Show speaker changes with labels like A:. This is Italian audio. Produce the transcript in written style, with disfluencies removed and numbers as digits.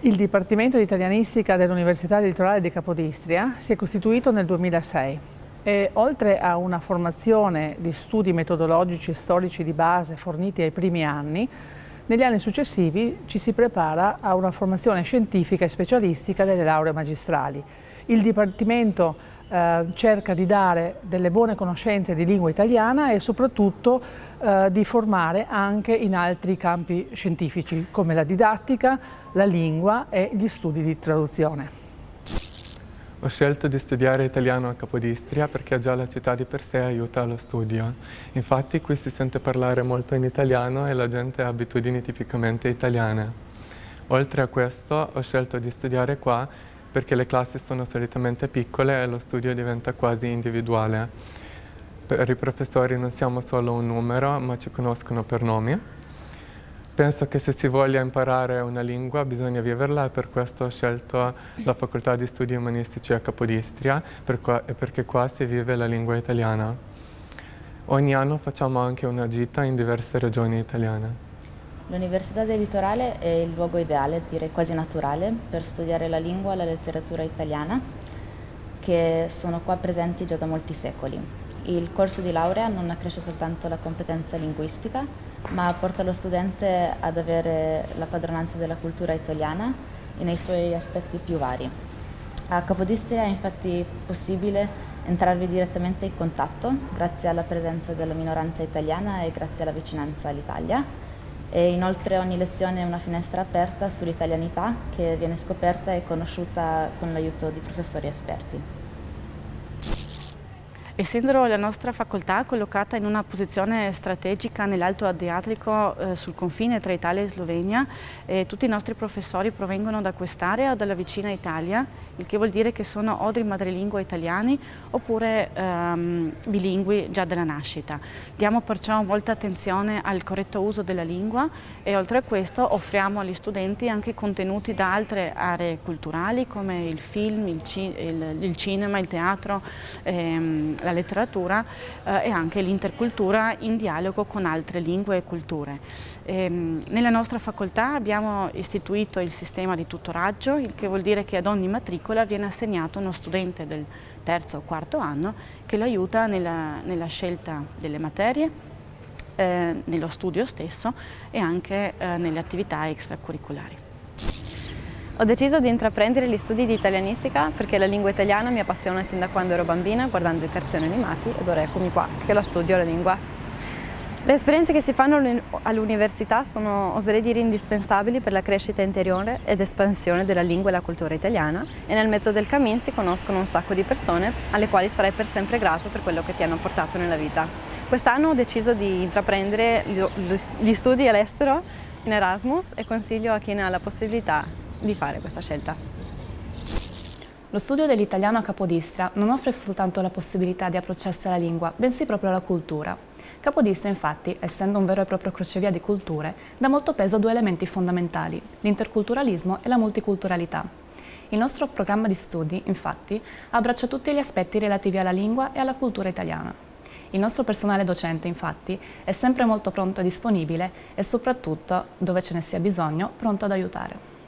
A: Il Dipartimento di Italianistica dell'Università Litorale di Capodistria si è costituito nel 2006 e oltre a una formazione di studi metodologici e storici di base forniti ai primi anni, negli anni successivi ci si prepara a una formazione scientifica e specialistica delle lauree magistrali. Il Dipartimento cerca di dare delle buone conoscenze di lingua italiana e soprattutto di formare anche in altri campi scientifici come la didattica, la lingua e gli studi di traduzione.
B: Ho scelto di studiare italiano a Capodistria perché già la città di per sé aiuta allo studio. Infatti qui si sente parlare molto in italiano e la gente ha abitudini tipicamente italiane. Oltre a questo ho scelto di studiare qua perché le classi sono solitamente piccole e lo studio diventa quasi individuale. Per i professori non siamo solo un numero, ma ci conoscono per nome. Penso che se si voglia imparare una lingua bisogna viverla e per questo ho scelto la Facoltà di Studi Umanistici a Capodistria, perché qua si vive la lingua italiana. Ogni anno facciamo anche una gita in diverse regioni italiane.
C: L'Università del Litorale è il luogo ideale, direi quasi naturale, per studiare la lingua e la letteratura italiana, che sono qua presenti già da molti secoli. Il corso di laurea non accresce soltanto la competenza linguistica, ma porta lo studente ad avere la padronanza della cultura italiana nei suoi aspetti più vari. A Capodistria è infatti possibile entrarvi direttamente in contatto grazie alla presenza della minoranza italiana e grazie alla vicinanza all'Italia. E inoltre ogni lezione è una finestra aperta sull'italianità che viene scoperta e conosciuta con l'aiuto di professori esperti.
D: Essendo la nostra facoltà collocata in una posizione strategica nell'Alto Adriatico sul confine tra Italia e Slovenia, tutti i nostri professori provengono da quest'area o dalla vicina Italia, il che vuol dire che sono o di madrelingua italiani oppure bilingui già dalla nascita. Diamo perciò molta attenzione al corretto uso della lingua e oltre a questo offriamo agli studenti anche contenuti da altre aree culturali come il film, il cinema, il teatro, la letteratura e anche l'intercultura in dialogo con altre lingue e culture. Nella nostra facoltà abbiamo istituito il sistema di tutoraggio, il che vuol dire che ad ogni matricola viene assegnato uno studente del terzo o quarto anno che lo aiuta nella scelta delle materie, nello studio stesso e anche nelle attività extracurriculari.
E: Ho deciso di intraprendere gli studi di italianistica perché la lingua italiana mi appassiona sin da quando ero bambina guardando i cartoni animati ed ora eccomi qua che la studio la lingua. Le esperienze che si fanno all'università sono, oserei dire, indispensabili per la crescita interiore ed espansione della lingua e la cultura italiana e nel mezzo del cammin si conoscono un sacco di persone alle quali sarai per sempre grato per quello che ti hanno portato nella vita. Quest'anno ho deciso di intraprendere gli studi all'estero in Erasmus e consiglio a chi ne ha la possibilità di fare questa scelta.
F: Lo studio dell'italiano a Capodistria non offre soltanto la possibilità di approcciarsi alla lingua, bensì proprio alla cultura. Capodistria, infatti, essendo un vero e proprio crocevia di culture, dà molto peso a due elementi fondamentali, l'interculturalismo e la multiculturalità. Il nostro programma di studi, infatti, abbraccia tutti gli aspetti relativi alla lingua e alla cultura italiana. Il nostro personale docente, infatti, è sempre molto pronto e disponibile e soprattutto, dove ce ne sia bisogno, pronto ad aiutare.